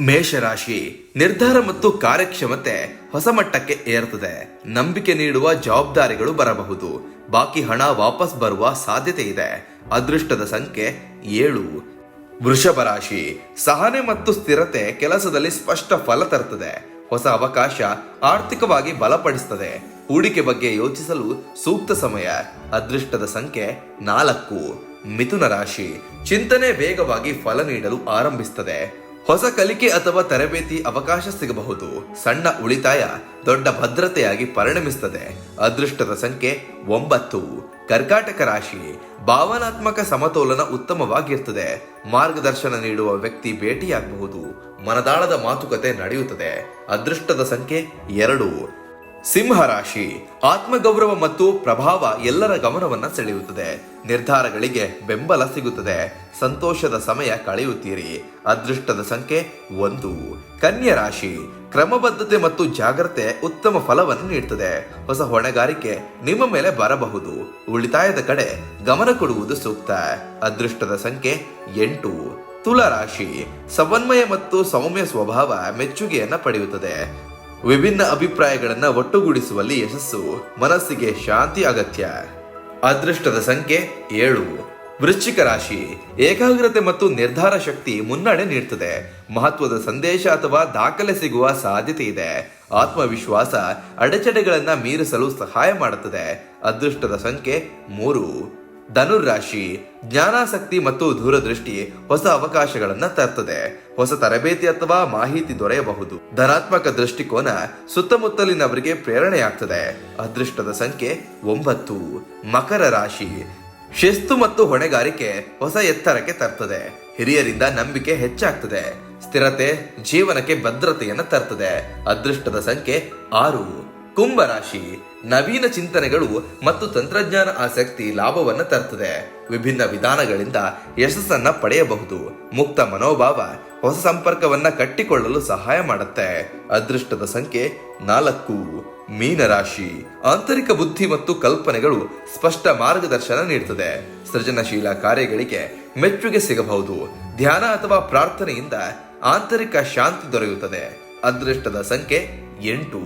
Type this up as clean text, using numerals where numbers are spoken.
ಮೇಷರಾಶಿ ನಿರ್ಧಾರ ಮತ್ತು ಕಾರ್ಯಕ್ಷಮತೆ ಹೊಸ ಮಟ್ಟಕ್ಕೆ ಏರುತ್ತದೆ. ನಂಬಿಕೆ ನೀಡುವ ಜವಾಬ್ದಾರಿಗಳು ಬರಬಹುದು. ಬಾಕಿ ಹಣ ವಾಪಸ್ ಬರುವ ಸಾಧ್ಯತೆ ಇದೆ. ಅದೃಷ್ಟದ ಸಂಖ್ಯೆ 7. ವೃಷಭ ರಾಶಿ ಸಹನೆ ಮತ್ತು ಸ್ಥಿರತೆ ಕೆಲಸದಲ್ಲಿ ಸ್ಪಷ್ಟ ಫಲ ತರುತ್ತದೆ. ಹೊಸ ಅವಕಾಶ ಆರ್ಥಿಕವಾಗಿ ಬಲಪಡಿಸುತ್ತದೆ. ಹೂಡಿಕೆ ಬಗ್ಗೆ ಯೋಚಿಸಲು ಸೂಕ್ತ ಸಮಯ. ಅದೃಷ್ಟದ ಸಂಖ್ಯೆ 4. ಮಿಥುನ ರಾಶಿ ಚಿಂತನೆ ವೇಗವಾಗಿ ಫಲ ನೀಡಲು ಆರಂಭಿಸುತ್ತದೆ. ಹೊಸ ಕಲಿಕೆ ಅಥವಾ ತರಬೇತಿ ಅವಕಾಶ ಸಿಗಬಹುದು. ಸಣ್ಣ ಉಳಿತಾಯ ದೊಡ್ಡ ಭದ್ರತೆಯಾಗಿ ಪರಿಣಮಿಸುತ್ತದೆ. ಅದೃಷ್ಟದ ಸಂಖ್ಯೆ 9. ಕರ್ಕಾಟಕ ರಾಶಿ ಭಾವನಾತ್ಮಕ ಸಮತೋಲನ ಉತ್ತಮವಾಗಿರ್ತದೆ. ಮಾರ್ಗದರ್ಶನ ನೀಡುವ ವ್ಯಕ್ತಿ ಭೇಟಿಯಾಗಬಹುದು. ಮನದಾಳದ ಮಾತುಕತೆ ನಡೆಯುತ್ತದೆ. ಅದೃಷ್ಟದ ಸಂಖ್ಯೆ 2. ಸಿಂಹ ರಾಶಿ ಆತ್ಮಗೌರವ ಮತ್ತು ಪ್ರಭಾವ ಎಲ್ಲರ ಗಮನವನ್ನ ಸೆಳೆಯುತ್ತದೆ. ನಿರ್ಧಾರಗಳಿಗೆ ಬೆಂಬಲ ಸಿಗುತ್ತದೆ. ಸಂತೋಷದ ಸಮಯ ಕಳೆಯುತ್ತೀರಿ. ಅದೃಷ್ಟದ ಸಂಖ್ಯೆ 1. ಕನ್ಯಾ ರಾಶಿ ಕ್ರಮಬದ್ಧತೆ ಮತ್ತು ಜಾಗ್ರತೆ ಉತ್ತಮ ಫಲವನ್ನು ನೀಡುತ್ತದೆ. ಹೊಸ ಹೊಣೆಗಾರಿಕೆ ನಿಮ್ಮ ಮೇಲೆ ಬರಬಹುದು. ಉಳಿತಾಯದ ಕಡೆ ಗಮನ ಕೊಡುವುದು ಸೂಕ್ತ. ಅದೃಷ್ಟದ ಸಂಖ್ಯೆ 8. ತುಲಾ ರಾಶಿ ಸಮನ್ವಯ ಮತ್ತು ಸೌಮ್ಯ ಸ್ವಭಾವ ಮೆಚ್ಚುಗೆಯನ್ನ ಪಡೆಯುತ್ತದೆ. ವಿಭಿನ್ನ ಅಭಿಪ್ರಾಯಗಳನ್ನ ಒಟ್ಟುಗೂಡಿಸುವಲ್ಲಿ ಯಶಸ್ಸು. ಮನಸ್ಸಿಗೆ ಶಾಂತಿ ಅಗತ್ಯ. ಅದೃಷ್ಟದ ಸಂಖ್ಯೆ 7. ವೃಶ್ಚಿಕ ರಾಶಿ ಏಕಾಗ್ರತೆ ಮತ್ತು ನಿರ್ಧಾರ ಶಕ್ತಿ ಮುನ್ನಡೆ ನೀಡುತ್ತದೆ. ಮಹತ್ವದ ಸಂದೇಶ ಅಥವಾ ದಾಖಲೆ ಸಿಗುವ ಸಾಧ್ಯತೆ ಇದೆ. ಆತ್ಮವಿಶ್ವಾಸ ಅಡೆತಡೆಗಳನ್ನ ಮೀರಿಸಲು ಸಹಾಯ ಮಾಡುತ್ತದೆ. ಅದೃಷ್ಟದ ಸಂಖ್ಯೆ 3. ಧನುರಾಶಿ ಜ್ಞಾನಾಸಕ್ತಿ ಮತ್ತು ದೂರದೃಷ್ಟಿ ಹೊಸ ಅವಕಾಶಗಳನ್ನ ತರ್ತದೆ. ಹೊಸ ತರಬೇತಿ ಅಥವಾ ಮಾಹಿತಿ ದೊರೆಯಬಹುದು. ಧನಾತ್ಮಕ ದೃಷ್ಟಿಕೋನ ಸುತ್ತಮುತ್ತಲಿನವರಿಗೆ ಪ್ರೇರಣೆಯಾಗ್ತದೆ. ಅದೃಷ್ಟದ ಸಂಖ್ಯೆ 9. ಮಕರ ರಾಶಿ ಶಿಸ್ತು ಮತ್ತು ಹೊಣೆಗಾರಿಕೆ ಹೊಸ ಎತ್ತರಕ್ಕೆ ತರ್ತದೆ. ಹಿರಿಯರಿಂದ ನಂಬಿಕೆ ಹೆಚ್ಚಾಗ್ತದೆ. ಸ್ಥಿರತೆ ಜೀವನಕ್ಕೆ ಭದ್ರತೆಯನ್ನು ತರ್ತದೆ. ಅದೃಷ್ಟದ ಸಂಖ್ಯೆ 6. ಕುಂಭರಾಶಿ ನವೀನ ಚಿಂತನೆಗಳು ಮತ್ತು ತಂತ್ರಜ್ಞಾನ ಆಸಕ್ತಿ ಲಾಭವನ್ನು ತರ್ತದೆ. ವಿಭಿನ್ನ ವಿಧಾನಗಳಿಂದ ಯಶಸ್ಸನ್ನ ಪಡೆಯಬಹುದು. ಮುಕ್ತ ಮನೋಭಾವ ಹೊಸ ಸಂಪರ್ಕವನ್ನ ಕಟ್ಟಿಕೊಳ್ಳಲು ಸಹಾಯ ಮಾಡುತ್ತೆ. ಅದೃಷ್ಟದ ಸಂಖ್ಯೆ 4. ಮೀನರಾಶಿ ಆಂತರಿಕ ಬುದ್ಧಿ ಮತ್ತು ಕಲ್ಪನೆಗಳು ಸ್ಪಷ್ಟ ಮಾರ್ಗದರ್ಶನ ನೀಡುತ್ತದೆ. ಸೃಜನಶೀಲ ಕಾರ್ಯಗಳಿಗೆ ಮೆಚ್ಚುಗೆ ಸಿಗಬಹುದು. ಧ್ಯಾನ ಅಥವಾ ಪ್ರಾರ್ಥನೆಯಿಂದ ಆಂತರಿಕ ಶಾಂತಿ ದೊರೆಯುತ್ತದೆ. ಅದೃಷ್ಟದ ಸಂಖ್ಯೆ 8.